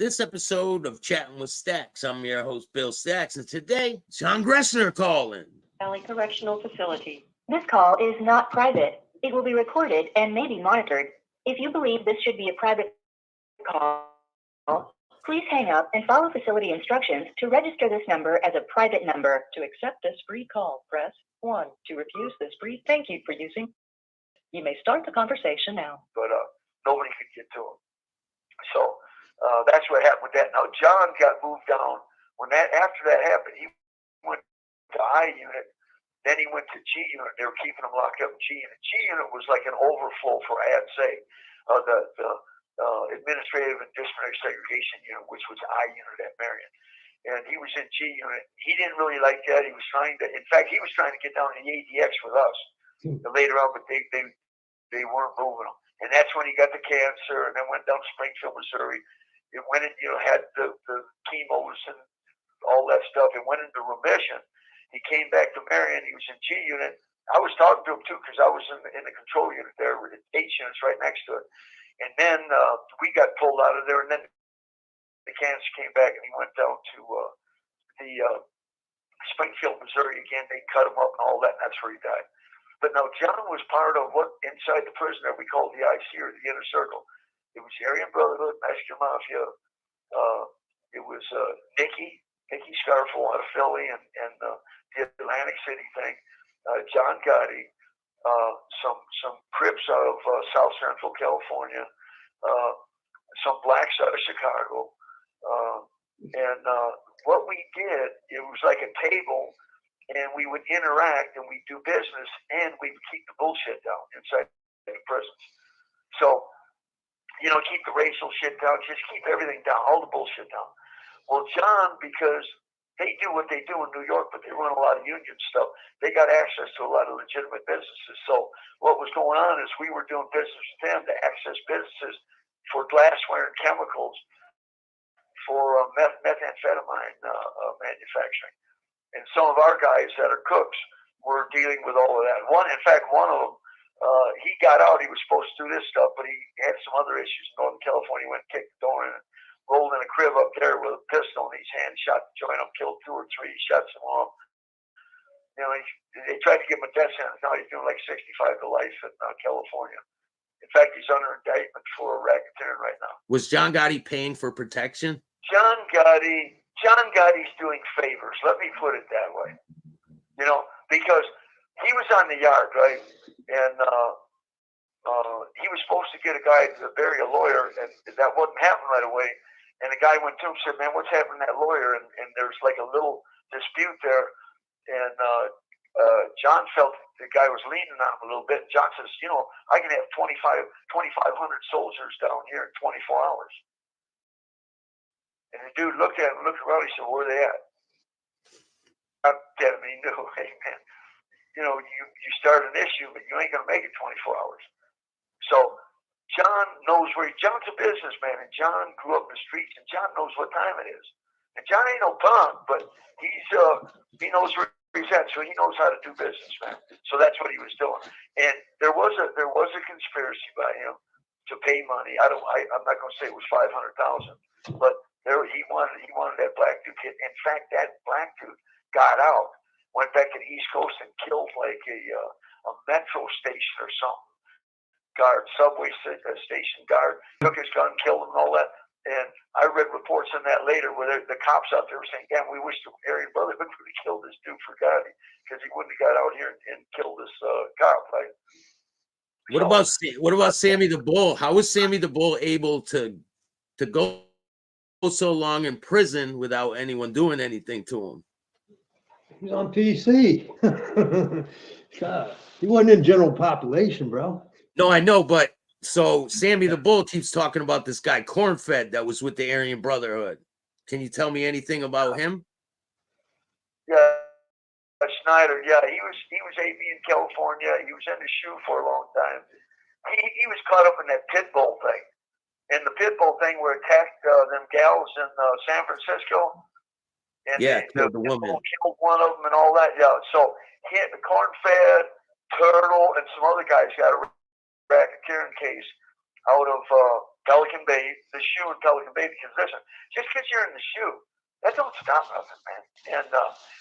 this episode of Chatting with Staxx. I'm your host, Bill Staxx, and today, John Greschner calling. Valley Correctional Facility. This call is not private. It will be recorded and may be monitored. If you believe this should be a private call, please hang up and follow facility instructions to register this number as a private number. To accept this free call, press 1. To refuse this free, thank you for using. You may start the conversation now. But nobody could get to him. So that's what happened with that. Now, John got moved down. After that happened, he went to I unit. Then he went to G unit. They were keeping him locked up in G unit. G unit was like an overflow for ADX, the Administrative and Disciplinary Segregation unit, which was I unit at Marion. And he was in G unit. He didn't really like that. He was trying to, in fact, he was trying to get down to the ADX with us later on, but they weren't moving him. And that's when he got the cancer, and then went down to Springfield, Missouri. It went in, had the chemos and all that stuff. It went into remission. He came back to Marion. He was in G unit. I was talking to him too because I was in the control unit there with H units right next to it. And then we got pulled out of there, and then the cancer came back, and he went down to the Springfield, Missouri again. They cut him up and all that, and that's where he died. But now John was part of what inside the prison that we called the IC, or the Inner Circle. It was the Aryan Brotherhood, Mexican Mafia. It was Nicky Scarfo out of Philly, and the Atlantic City thing. John Gotti, some Crips out of South Central California, some Blacks out of Chicago. And what we did, it was like a table, and we would interact, and we'd do business, and we would keep the bullshit down inside the prisons. So, keep the racial shit down, just keep everything down, all the bullshit down. Well, John, because they do what they do in New York, but they run a lot of union stuff, they got access to a lot of legitimate businesses. So what was going on is we were doing business with them to access businesses for glassware and chemicals for methamphetamine manufacturing. And some of our guys that are cooks were dealing with all of that. In fact, one of them, he got out. He was supposed to do this stuff, but he had some other issues in Northern California. He went and kicked the door in and rolled in a crib up there with a pistol in his hand, shot the joint up, killed 2 or 3, shot some off. They tried to give him a death sentence. Now he's doing like 65 to life in California. In fact, he's under indictment for racketeering right now. Was John Gotti paying for protection? John Gotti's doing favors. Let me put it that way. Because he was on the yard, right? And he was supposed to get a guy to bury a lawyer, and that wouldn't happen right away. And the guy went to him and said, "Man, what's happened to that lawyer?" And there's like a little dispute there. And John felt the guy was leaning on him a little bit. John says, I can have 2,500 soldiers down here in 24 hours. And the dude looked at him, looked around, he said, "Where are they at?" I'm dead. I mean, he knew, hey, man, you start an issue, but you ain't going to make it 24 hours. So John knows John's a businessman, and John grew up in the streets, and John knows what time it is. And John ain't no punk, but he knows where he's at, so he knows how to do business, man. So that's what he was doing. And there was a conspiracy by him to pay money. I'm not going to say it was $500,000, but he wanted that black dude. In fact, that black dude got out, went back to the East Coast and killed like a metro station or something. Subway station guard, took his gun, killed him and all that. And I read reports on that later where the cops out there were saying, "Damn, we wish the Aryan Brotherhood would have killed this dude for Gotti because he wouldn't have got out here and killed this cop." Right? What about Sammy the Bull? How was Sammy the Bull able to go so long in prison without anyone doing anything to him? He's on PC. God, he wasn't in general population, bro. No, I know, but so Sammy the Bull keeps talking about this guy Cornfed that was with the Aryan Brotherhood. Can you tell me anything about him? Yeah, Schneider. Yeah, he was AB in California. He was in the shoe for a long time. He was caught up in that pit bull thing, and the pit bull thing where attacked them gals in San Francisco. And killed the woman. Killed one of them and all that. Yeah, so the Cornfed, Turtle, and some other guys got a racketeering case out of Pelican Bay, the shoe in Pelican Bay, because listen, just because you're in the shoe, that don't stop nothing, man. And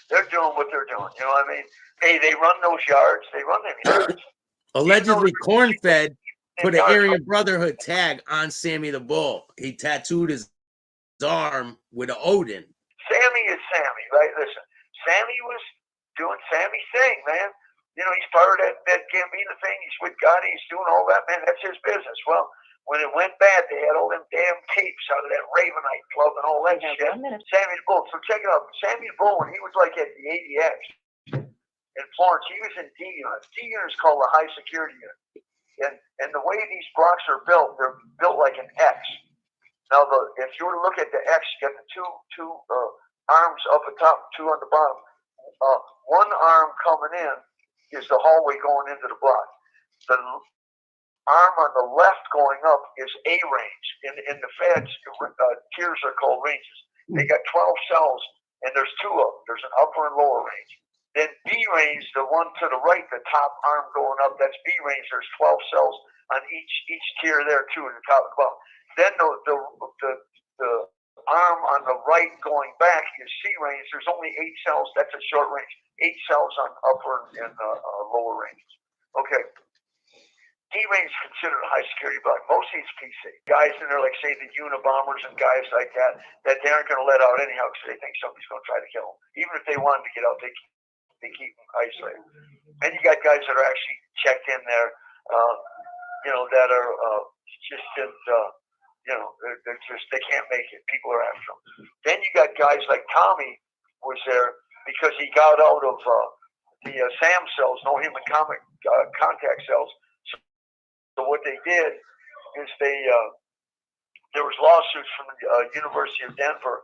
they're doing what they're doing. You know what I mean? Hey, they run those yards. They run them yards. Allegedly, Corn-Fed put an yards. Aryan Brotherhood tag on Sammy the Bull. He tattooed his arm with an Odin. Sammy is Sammy, right? Listen, Sammy was doing Sammy's thing, man. You know, he's part of that Gambino thing. He's with Gotti. He's doing all that, man. That's his business. Well, when it went bad, they had all them damn tapes out of that Ravenite club and all that shit. Sammy the Bull. So check it out. Sammy the Bull, when he was like at the ADX in Florence, he was in D unit. D unit is called a high security unit. And the way these blocks are built, they're built like an X. Now, if you were to look at the X, you got the two arms up at top, two on the bottom. One arm coming in is the hallway going into the block. The arm on the left going up is A range. In the feds, tiers are called ranges. They got 12 cells, and there's two of them. There's an upper and lower range. Then B range, the one to the right, the top arm going up, that's B range. There's 12 cells on each tier there, too, at the top and bottom. Then the arm on the right going back is C range. There's only 8 cells. That's a short range. 8 cells on upper and lower ranges. Okay. D range is considered a high security block. Most of these PC guys in there, like say the Unabombers and guys like that they aren't going to let out anyhow because they think somebody's going to try to kill them. Even if they wanted to get out, they keep them isolated. And you got guys that are actually checked in there, that are just they're just they can't make it. People are after them. Then you got guys like Tommy was there because he got out of the SAM cells, no human contact cells. So what they did is there was lawsuits from the University of Denver,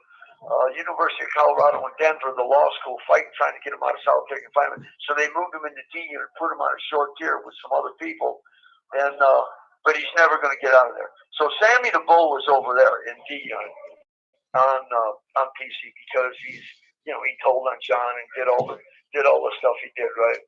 University of Colorado and Denver, the law school fighting, trying to get him out of solitary confinement. So they moved him into D unit, put him on a short tier with some other people, and but he's never going to get out of there. So Sammy the Bull was over there in D unit on PC because he told on John and did all the stuff he did, right?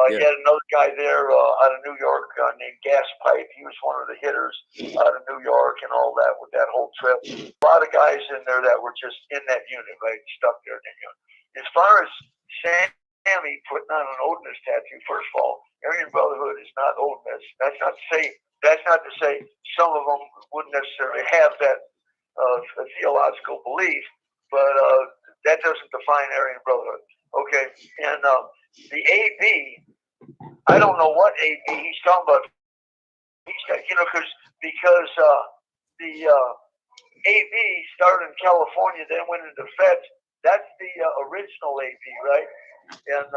He had another guy there out of New York named Gas Pipe. He was one of the hitters out of New York and all that with that whole trip. A lot of guys in there that were just in that unit, right? Stuck there in that unit. As far as Sammy putting on an Odinist tattoo, first of all, Aryan Brotherhood is not Odinist. That's not to say some of them wouldn't necessarily have that theological belief, but that doesn't define Aryan Brotherhood. Okay, and the AB, I don't know what AB he's talking about. He's got, because the AB started in California, then went into the feds. That's the original AB, right? And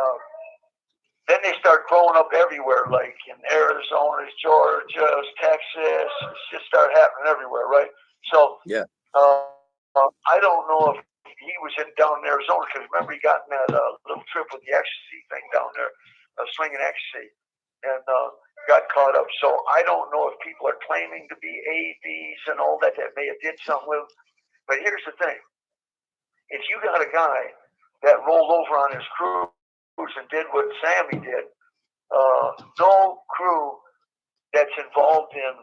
then they start growing up everywhere, like in Arizona, Georgia, Texas. It just started happening everywhere, right? So I don't know if he was down in Arizona because remember he got in that little trip with the ecstasy thing down there, slinging ecstasy, and got caught up. So I don't know if people are claiming to be ABs and all that may have did something with. But here's the thing: if you got a guy that rolled over on his cruise and did what Sammy did, no crew that's involved in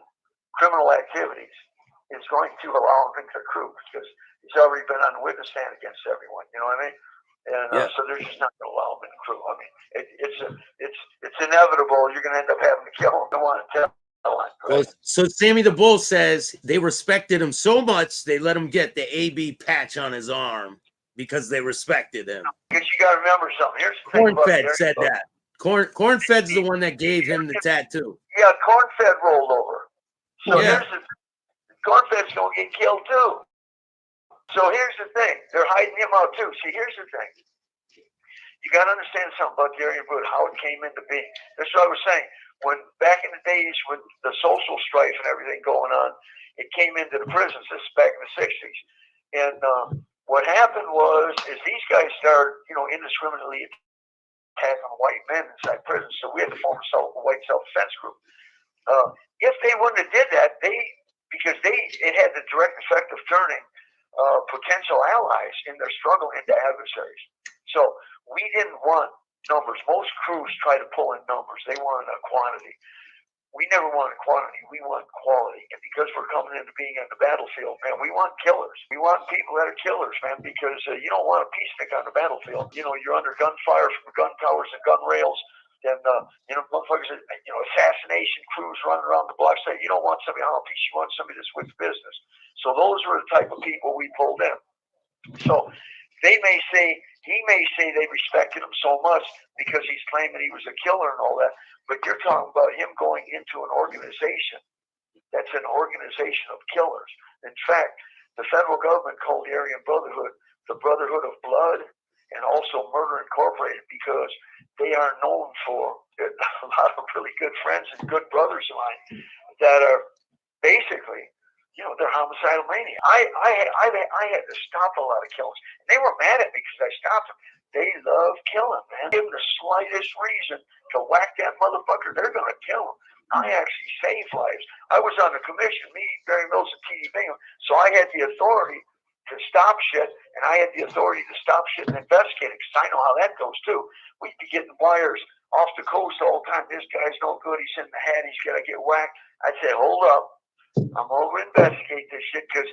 criminal activities is going to allow him into the crew because he's already been on the witness stand against everyone. You know what I mean? And so they're just not going to allow him in the crew. I mean, it's inevitable. You're going to end up having to kill him. Don't want to tell him. Right? Well, so Sammy the Bull says they respected him so much they let him get the AB patch on his arm because they respected him. Because you got to remember something. Here's the thing about Corn-Fed said that. Corn-Fed's the one that gave him the tattoo. Yeah, Corn-Fed rolled over. So here's the Corn-Fed's going to get killed too. So here's the thing. They're hiding him out too. See, here's the thing. You got to understand something about the Aryan Brotherhood, how it came into being. That's what I was saying. When back in the days with the social strife and everything going on, it came into the prisons. This is back in the 60s. And what happened is these guys started, indiscriminately attacking white men inside prisons. So we had to form a white self-defense group. If they wouldn't have did that, because it had the direct effect of turning potential allies in their struggle into adversaries. So we didn't want numbers. Most crews try to pull in numbers. They wanted a quantity. we never wanted quantity. We want quality. And because we're coming into being on the battlefield, man, we want killers. We want people that are killers, man, because you don't want a peacenik on the battlefield. You know, you're under gunfire from gun towers and gun rails. And, you know, motherfuckers, you know, assassination crews running around the block. So you don't want somebody on a piece. You want somebody that's with business. So those were the type of people we pulled in. So he may say they respected him so much because he's claiming he was a killer and all that. But you're talking about him going into an organization that's an organization of killers. In fact, the federal government called the Aryan Brotherhood the Brotherhood of Blood and also Murder Incorporated because they are known for a lot of really good friends and good brothers of mine that are basically, you know, they're homicidal maniacs. I had to stop a lot of killers. They were mad at me because I stopped them. They love killing, man. Give them the slightest reason to whack that motherfucker, they're going to kill him. I actually saved lives. I was on the commission, me, Barry Mills, and T.D. Bingham, so I had the authority to stop shit, and I had the authority to stop shit and investigate it because I know how that goes too. We'd be getting wires off the coast all the time. This guy's no good. He's in the hat. He's got to get whacked. I'd say, hold up. I'm going to investigate this shit because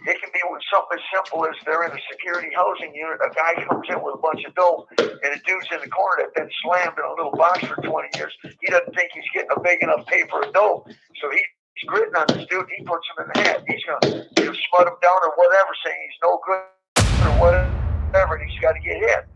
it can be with something as simple as they're in a security housing unit. A guy comes in with a bunch of dope, and a dude's in the corner that's been slammed in a little box for 20 years. He doesn't think he's getting a big enough paper of dope, so he's gritting on this dude. He puts him in the hat. He's going to smut him down or whatever, saying he's no good or whatever, and he's got to get hit.